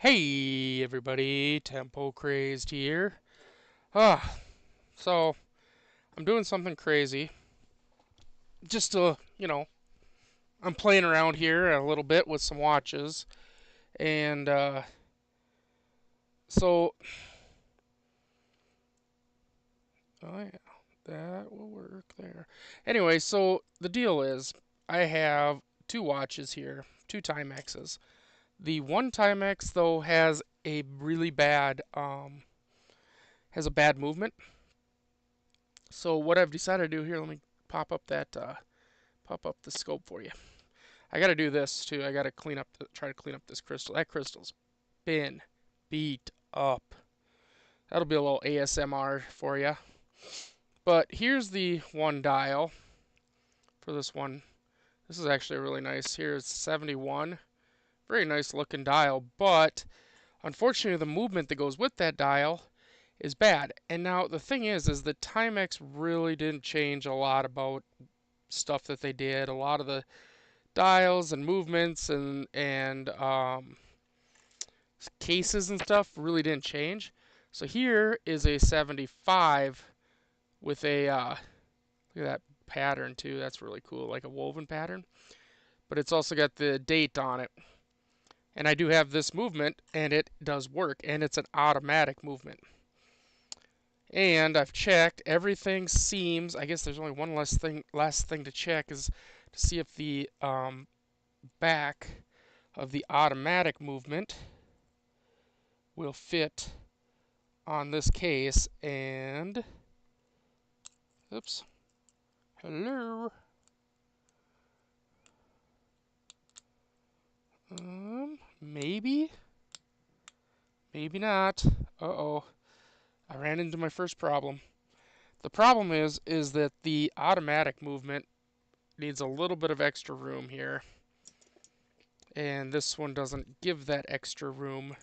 Hey everybody, Tempo Crazed here. Ah, so I'm doing something crazy. Just I'm playing around here a little bit with some watches, and so oh yeah, that will work there. Anyway, so the deal is, I have two watches here, two Timexes. The one Timex though has a bad movement. So what I've decided to do here, let me pop up the scope for you. I got to do this too. I got to try to clean up this crystal. That crystal's been beat up. That'll be a little ASMR for you. But here's the one dial for this one. This is actually really nice. Here's 71. Very nice looking dial, but unfortunately the movement that goes with that dial is bad. And now the thing is the Timex really didn't change a lot about stuff that they did. A lot of the dials and movements and cases and stuff really didn't change. So here is a 75 with a look at that pattern too. That's really cool, like a woven pattern. But it's also got the date on it. And I do have this movement, and it does work, and it's an automatic movement. And I've checked everything. Seems, I guess there's only one last thing to check is to see if the back of the automatic movement will fit on this case. And oops, hello. Maybe, maybe not. Uh-oh, I ran into my first problem. The problem is that the automatic movement needs a little bit of extra room here, and this one doesn't give that extra room.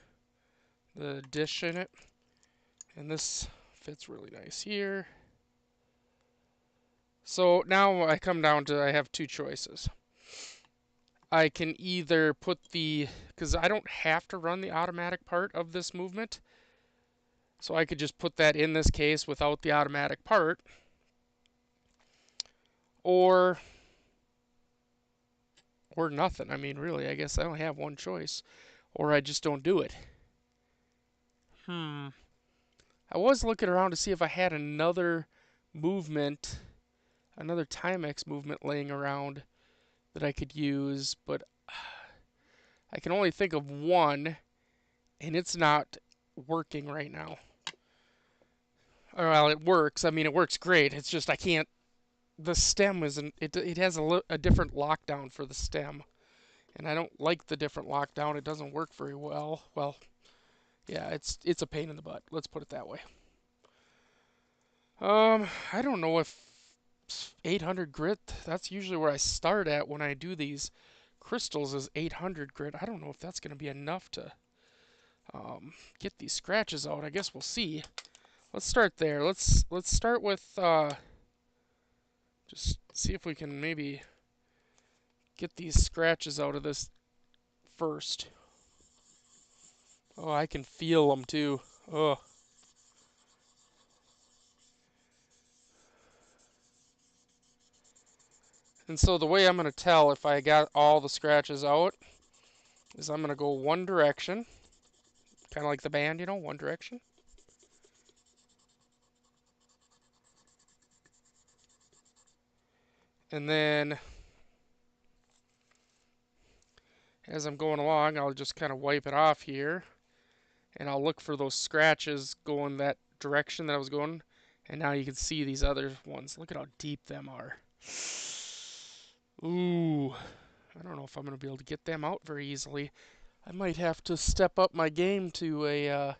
The dish in it, and this fits really nice here. So now I come down to I have two choices. I can either because I don't have to run the automatic part of this movement, so I could just put that in this case without the automatic part, or nothing. I mean, really, I guess I only have one choice, or I just don't do it. I was looking around to see if I had another movement, another Timex movement laying around that I could use, but I can only think of one, and it's not working right now. Well, it works. I mean, it works great. It's just I can't. The stem isn't. It has a different lockdown for the stem, and I don't like the different lockdown. It doesn't work very well. Well, yeah, it's a pain in the butt. Let's put it that way. I don't know if 800 grit. That's usually where I start at when I do these crystals. Is 800 grit. I don't know if that's going to be enough to get these scratches out. I guess we'll see. Let's start there. Let's start with just see if we can maybe get these scratches out of this first. Oh, I can feel them too. Oh. And so the way I'm going to tell if I got all the scratches out is I'm going to go one direction, kind of like the band, one direction. And then as I'm going along, I'll just kind of wipe it off here, and I'll look for those scratches going that direction that I was going. And now you can see these other ones. Look at how deep them are. Ooh, I don't know if I'm going to be able to get them out very easily. I might have to step up my game to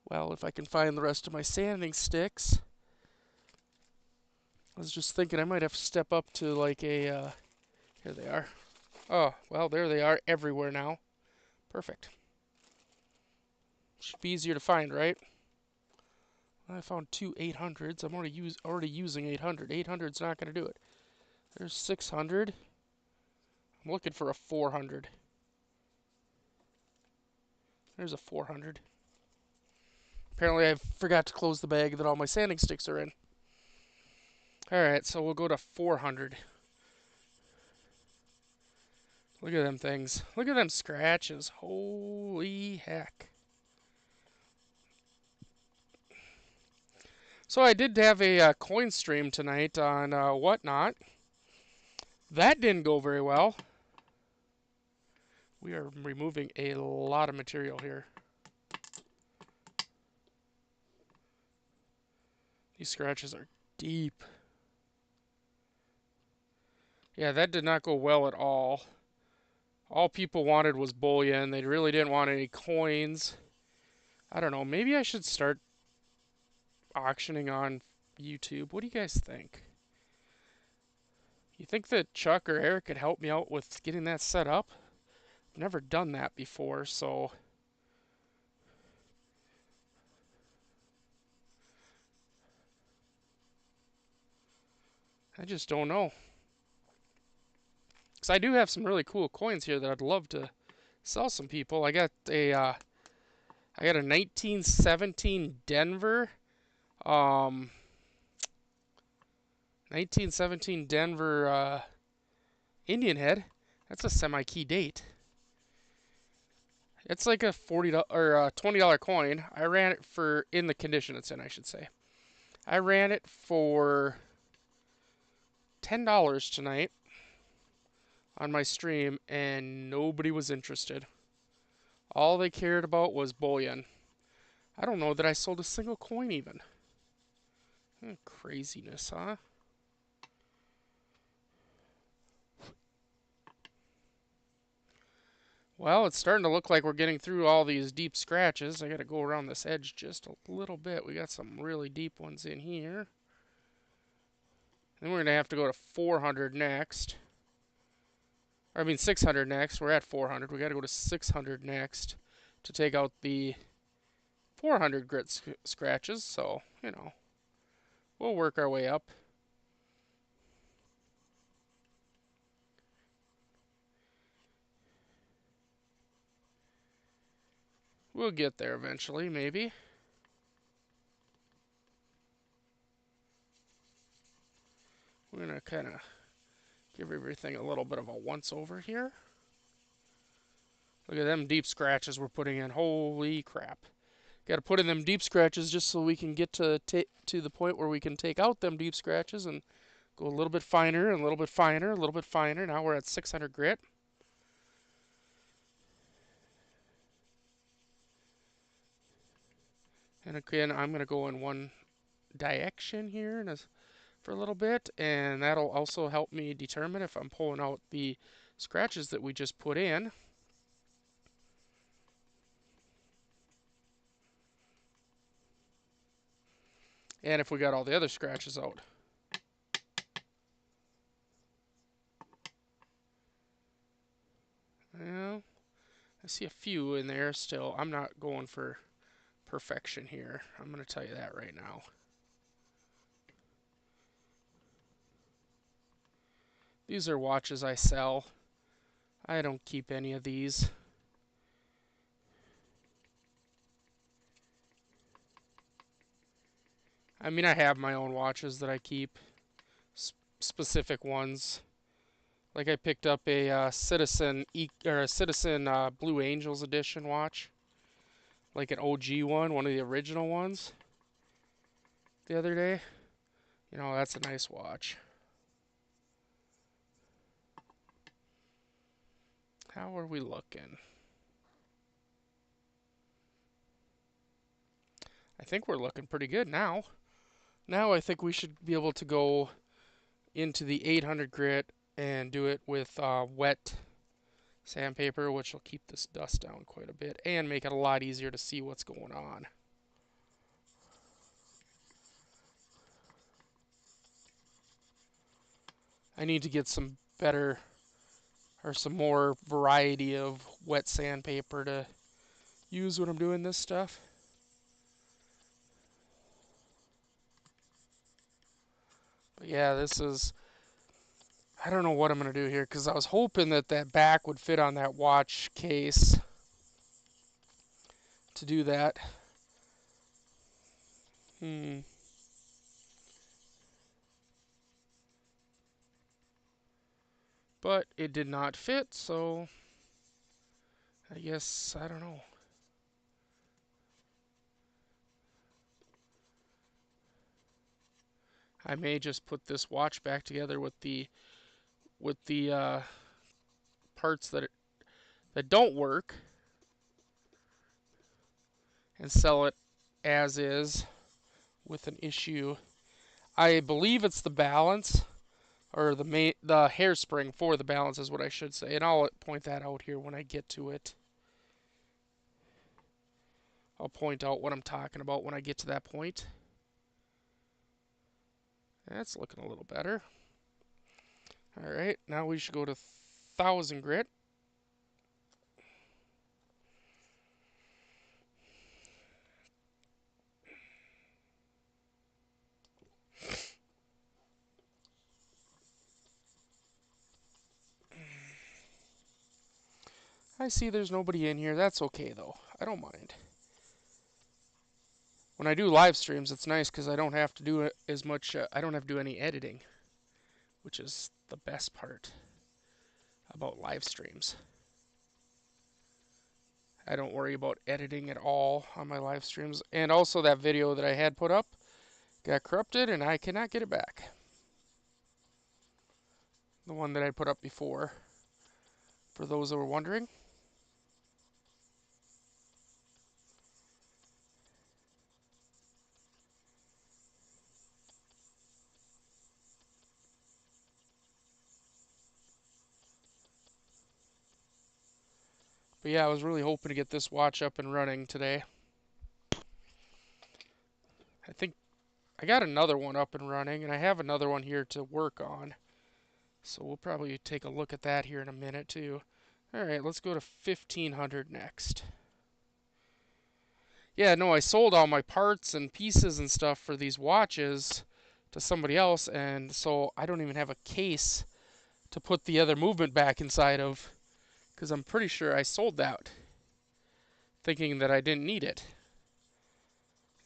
well, if I can find the rest of my sanding sticks. I was just thinking I might have to step up to like here they are. Oh, well, there they are everywhere now. Perfect. Should be easier to find, right? I found two 800s. I'm already using 800. 800's not going to do it. There's 600. I'm looking for a 400. There's a 400. Apparently I forgot to close the bag that all my sanding sticks are in. Alright, so we'll go to 400. Look at them things. Look at them scratches. Holy heck. So I did have a coin stream tonight on Whatnot. That didn't go very well. We are removing a lot of material here. These scratches are deep. Yeah, that did not go well at all. All people wanted was bullion. They really didn't want any coins. I don't know. Maybe I should start auctioning on YouTube. What do you guys think? You think that Chuck or Eric could help me out with getting that set up? I've never done that before, so I just don't know. Because I do have some really cool coins here that I'd love to sell some people. I got a 1917 Denver, 1917 Denver Indian head. That's a semi-key date. It's like a $40 or $20 coin. I ran it for, in the condition it's in, I should say. I ran it for $10 tonight on my stream, and nobody was interested. All they cared about was bullion. I don't know that I sold a single coin even. Craziness, huh? Well, it's starting to look like we're getting through all these deep scratches. I gotta go around this edge just a little bit. We got some really deep ones in here. Then we're gonna have to go to 400 next. I mean 600 next. We're at 400. We gotta go to 600 next to take out the 400 grit scratches. So, you know, we'll work our way up. We'll get there eventually, maybe. We're going to kind of give everything a little bit of a once-over here. Look at them deep scratches we're putting in. Holy crap. Got to put in them deep scratches just so we can get to the point where we can take out them deep scratches and go a little bit finer, and a little bit finer, a little bit finer. Now we're at 600 grit. And again, I'm going to go in one direction here for a little bit, and that'll also help me determine if I'm pulling out the scratches that we just put in. And if we got all the other scratches out. Well, I see a few in there still. I'm not going for perfection here. I'm going to tell you that right now. These are watches I sell. I don't keep any of these. I mean, I have my own watches that I keep, specific ones. Like I picked up a Citizen Blue Angels edition watch, like an OG one of the original ones. The other day, you know, that's a nice watch. How are we looking? I think we're looking pretty good now. Now I think we should be able to go into the 800 grit and do it with wet sandpaper, which will keep this dust down quite a bit and make it a lot easier to see what's going on. I need to get some better or some more variety of wet sandpaper to use when I'm doing this stuff. But yeah, this is, I don't know what I'm going to do here because I was hoping that that back would fit on that watch case. to do that. But it did not fit, so I guess, I don't know. I may just put this watch back together with the parts that don't work and sell it as is with an issue. I believe it's the balance, or the hairspring for the balance is what I should say, and I'll point that out here when I get to it. I'll point out what I'm talking about when I get to that point. That's looking a little better. Alright, now we should go to 1000 grit. I see there's nobody in here. That's okay, though. I don't mind. When I do live streams, it's nice because I don't have to do as much, I don't have to do any editing, which is the best part about live streams. I don't worry about editing at all on my live streams. And also that video that I had put up got corrupted and I cannot get it back. The one that I put up before, for those that were wondering. But yeah, I was really hoping to get this watch up and running today. I think I got another one up and running, and I have another one here to work on. So we'll probably take a look at that here in a minute too. Alright, let's go to 1500 next. Yeah, no, I sold all my parts and pieces and stuff for these watches to somebody else, and so I don't even have a case to put the other movement back inside of, because I'm pretty sure I sold that thinking that I didn't need it.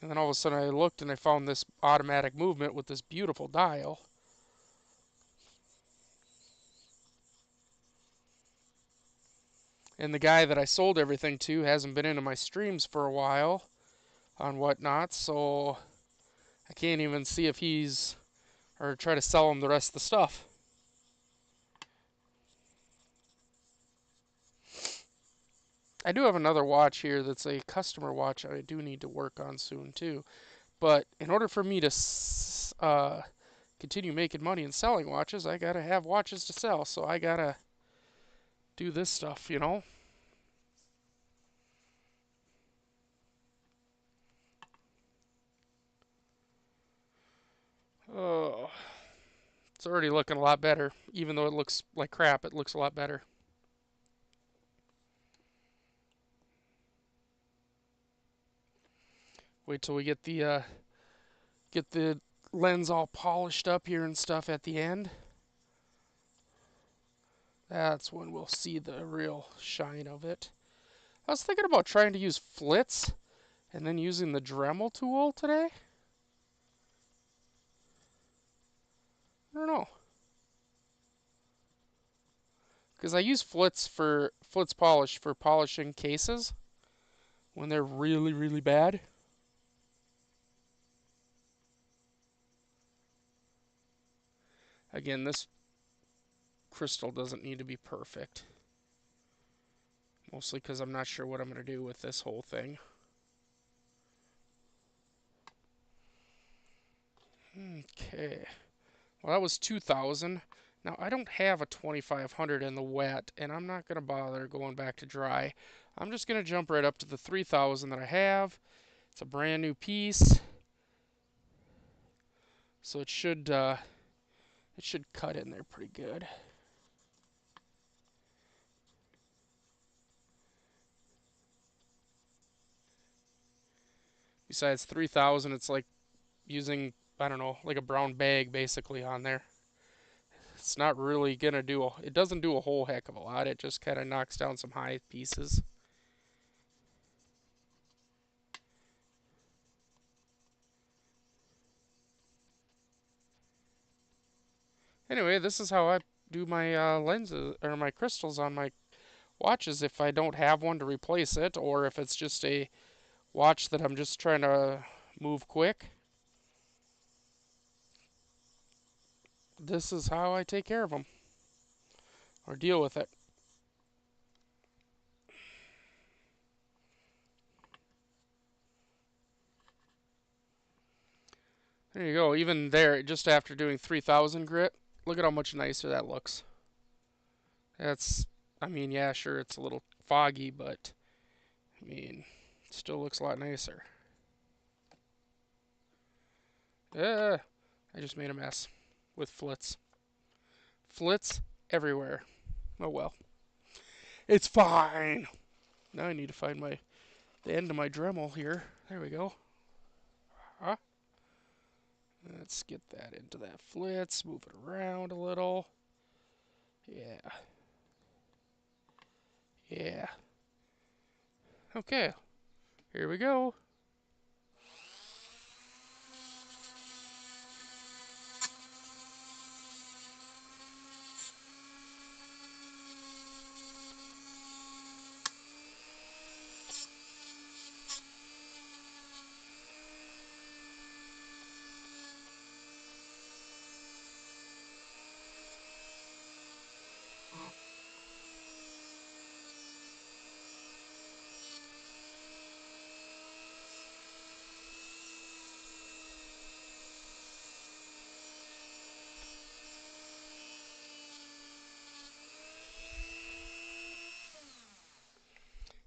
And then all of a sudden I looked and I found this automatic movement with this beautiful dial. And the guy that I sold everything to hasn't been into my streams for a while on whatnot, so I can't even see if he's, or try to sell him the rest of the stuff. I do have another watch here that's a customer watch I do need to work on soon too. But in order for me to continue making money and selling watches, I gotta have watches to sell. So I gotta do this stuff, you know? Oh, it's already looking a lot better. Even though it looks like crap, it looks a lot better. Wait till we get the lens all polished up here and stuff at the end. That's when we'll see the real shine of it. I was thinking about trying to use flits and then using the Dremel tool today. I don't know. Because I use flits polish for polishing cases when they're really, really bad. Again, this crystal doesn't need to be perfect. Mostly because I'm not sure what I'm going to do with this whole thing. Okay. Well, that was 2,000. Now, I don't have a 2,500 in the wet, and I'm not going to bother going back to dry. I'm just going to jump right up to the 3,000 that I have. It's a brand new piece. So it should cut in there pretty good. Besides 3,000, it's like using, I don't know, like a brown bag basically on there. It's not really gonna do it doesn't do a whole heck of a lot. It just kind of knocks down some high pieces. Anyway, this is how I do my lenses or my crystals on my watches if I don't have one to replace it, or if it's just a watch that I'm just trying to move quick. This is how I take care of them or deal with it. There you go. Even there, just after doing 3000 grit, look at how much nicer that looks. That's, I mean, yeah, sure, it's a little foggy, but I mean, it still looks a lot nicer. I just made a mess with flits. Flits everywhere. Oh well. It's fine. Now I need to find the end of my Dremel here. There we go. Huh? Let's get that into that flits. Move it around a little. Yeah. Yeah. Okay. Here we go.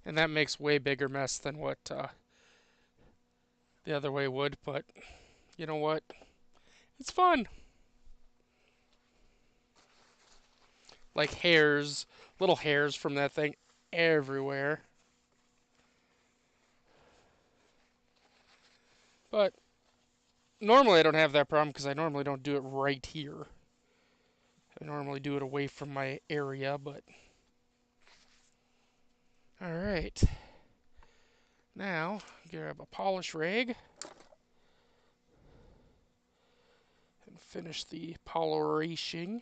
And that makes way bigger mess than what the other way would, but you know what? It's fun. Like hairs, little hairs from that thing everywhere. But normally I don't have that problem because I normally don't do it right here. I normally do it away from my area, but all right. Now, grab a polish rag and finish the polishing.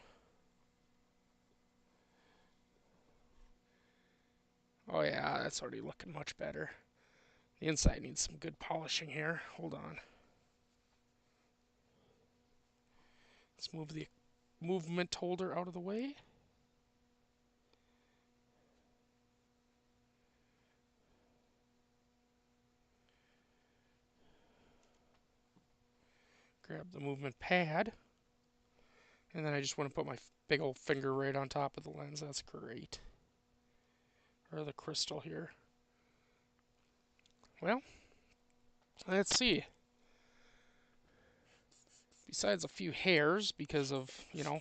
Oh yeah, that's already looking much better. The inside needs some good polishing here. Hold on. Let's move the movement holder out of the way. Grab the movement pad. And then I just want to put my big old finger right on top of the lens. That's great. Or the crystal here. Well, let's see. Besides a few hairs because of, my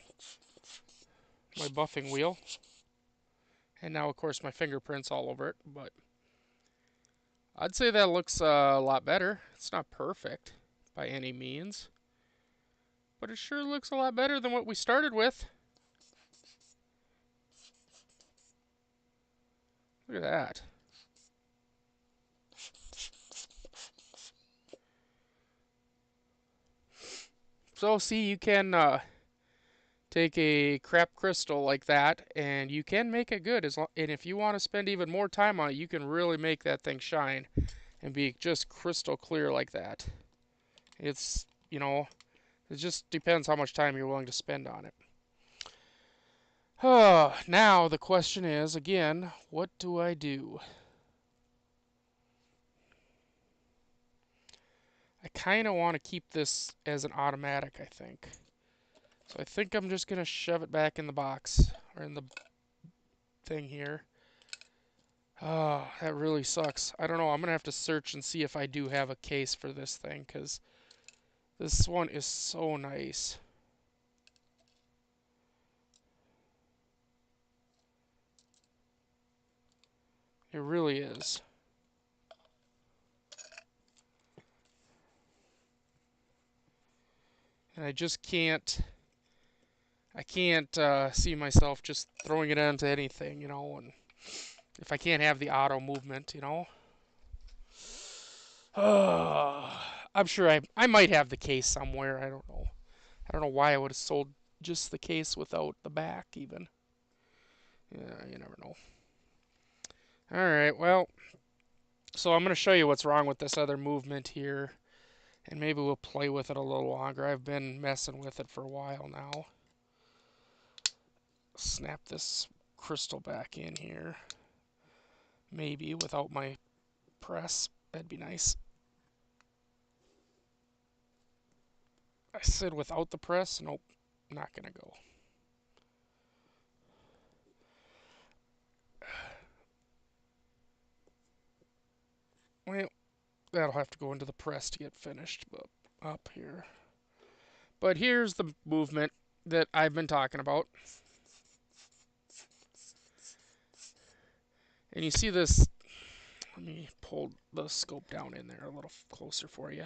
buffing wheel. And now, of course, my fingerprints all over it. But I'd say that looks a lot better. It's not perfect by any means. But it sure looks a lot better than what we started with. Look at that. So, see, you can take a crap crystal like that, and you can make it good. And if you want to spend even more time on it, you can really make that thing shine and be just crystal clear like that. It's, it just depends how much time you're willing to spend on it. Now the question is, again, what do I do? I kind of want to keep this as an automatic, I think. So I think I'm just going to shove it back in the box, or in the thing here. Oh, that really sucks. I don't know. I'm going to have to search and see if I do have a case for this thing, because this one is so nice. It really is. And I just can't... I can't see myself just throwing it onto anything, and if I can't have the auto movement, I'm sure I might have the case somewhere. I don't know. I don't know why I would have sold just the case without the back even. Yeah, you never know. Alright, well, so I'm going to show you what's wrong with this other movement here, and maybe we'll play with it a little longer. I've been messing with it for a while now. Snap this crystal back in here. Maybe without my press. That'd be nice. I said without the press. Nope, not going to go. Well, that'll have to go into the press to get finished up here. But here's the movement that I've been talking about. And you see this, let me pull the scope down in there a little closer for you.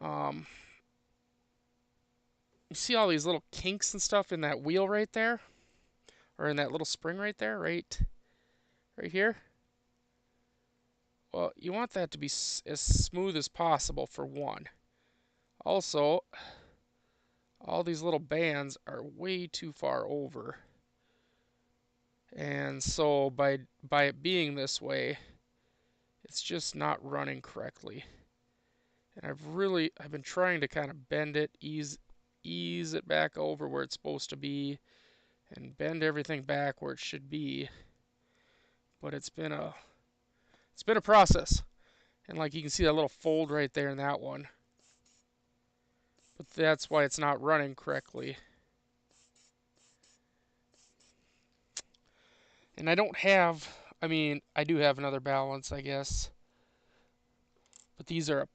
You see all these little kinks and stuff in that wheel right there? Or in that little spring right there, right here? Well, you want that to be as smooth as possible for one. Also, all these little bands are way too far over. And so by it being this way, it's just not running correctly. And I've been trying to kind of bend it, ease it back over where it's supposed to be, and bend everything back where it should be. But it's been a process. And like you can see that little fold right there in that one. But that's why it's not running correctly. And I don't have, I mean, I do have another balance, I guess. But these are a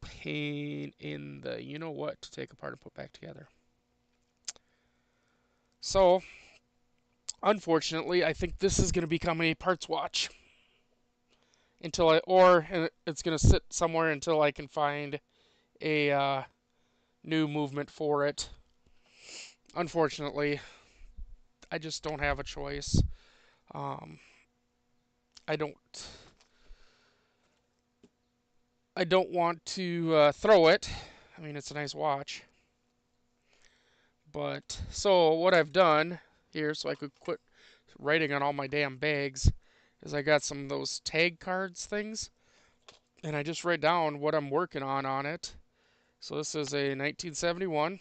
pain in the you know what to take apart and put back together. So, unfortunately, I think this is going to become a parts watch until it's going to sit somewhere until I can find a new movement for it. Unfortunately, I just don't have a choice. I don't want to throw it. I mean, it's a nice watch. But, so what I've done here, so I could quit writing on all my damn bags, is I got some of those tag cards things, and I just write down what I'm working on it. So this is a 1971,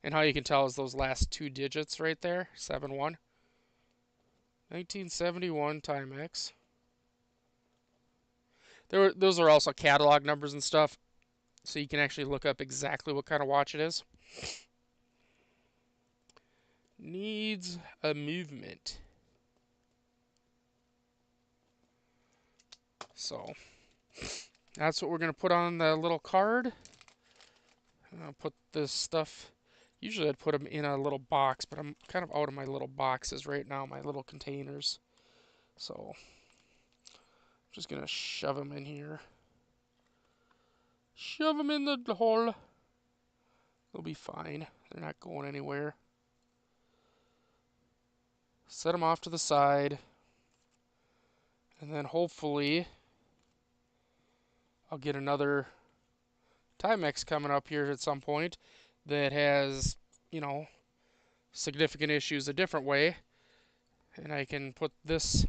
and how you can tell is those last two digits right there, 71. 1971 Timex. Those are also catalog numbers and stuff, so you can actually look up exactly what kind of watch it is. Needs a movement. So that's what we're going to put on the little card. I'll put this stuff, usually I'd put them in a little box, but I'm kind of out of my little boxes right now, my little containers. So I'm just going to shove them in here. Shove them in the hole. They'll be fine. They're not going anywhere. Set them off to the side. And then hopefully I'll get another Timex coming up here at some point that has, you know, significant issues a different way. And I can put this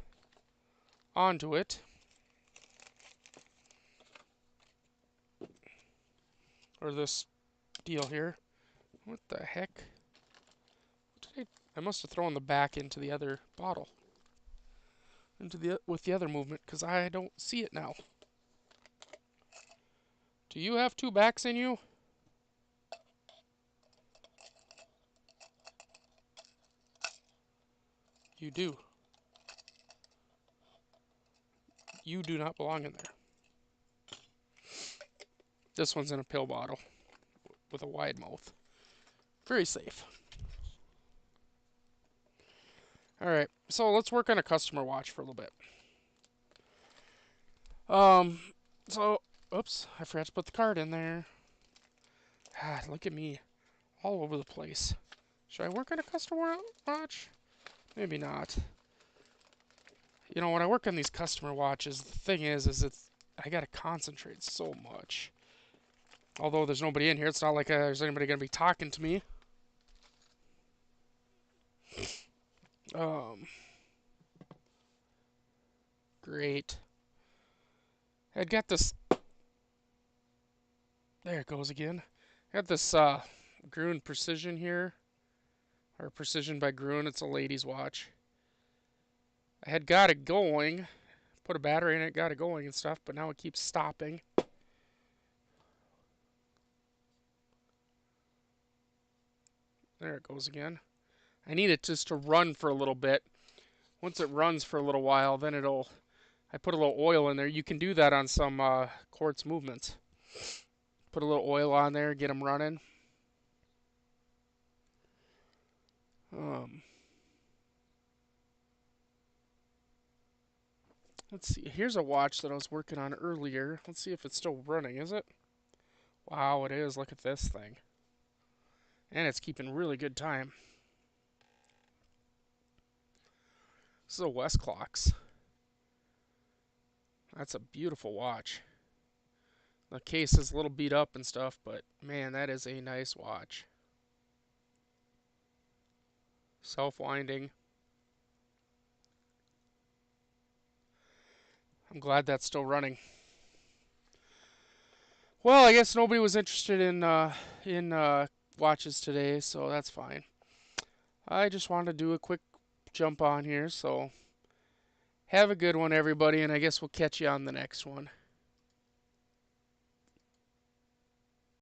onto it. Or this deal here. What the heck? I must have thrown the back into the other bottle. With the other movement, because I don't see it now. Do you have two backs in you? You do. You do not belong in there. This one's in a pill bottle with a wide mouth. Very safe. Alright, so let's work on a customer watch for a little bit. Oops, I forgot to put the card in there. Ah, look at me. All over the place. Should I work on a customer watch? Maybe not. You know, when I work on these customer watches, the thing is I gotta concentrate so much. Although there's nobody in here, it's not like there's anybody going to be talking to me. Um, Great. I got this. There it goes again. I got this Gruen Precision here, or Precision by Gruen. It's a lady's watch. I had got it going, put a battery in it, got it going and stuff, but now it keeps stopping. There it goes again. I need it just to run for a little bit. Once it runs for a little while, then it'll. I put a little oil in there. You can do that on some quartz movements. Put a little oil on there, get them running. Um, let's see. Here's a watch that I was working on earlier. Let's see if it's still running. Is it? Wow, it is. Look at this thing. And it's keeping really good time. This is a Westclox. That's a beautiful watch. The case is a little beat up and stuff, but man, that is a nice watch. Self-winding. I'm glad that's still running. Well, I guess nobody was interested in watches today, so that's fine. I just wanted to do a quick jump on here, so have a good one, everybody, and I guess we'll catch you on the next one.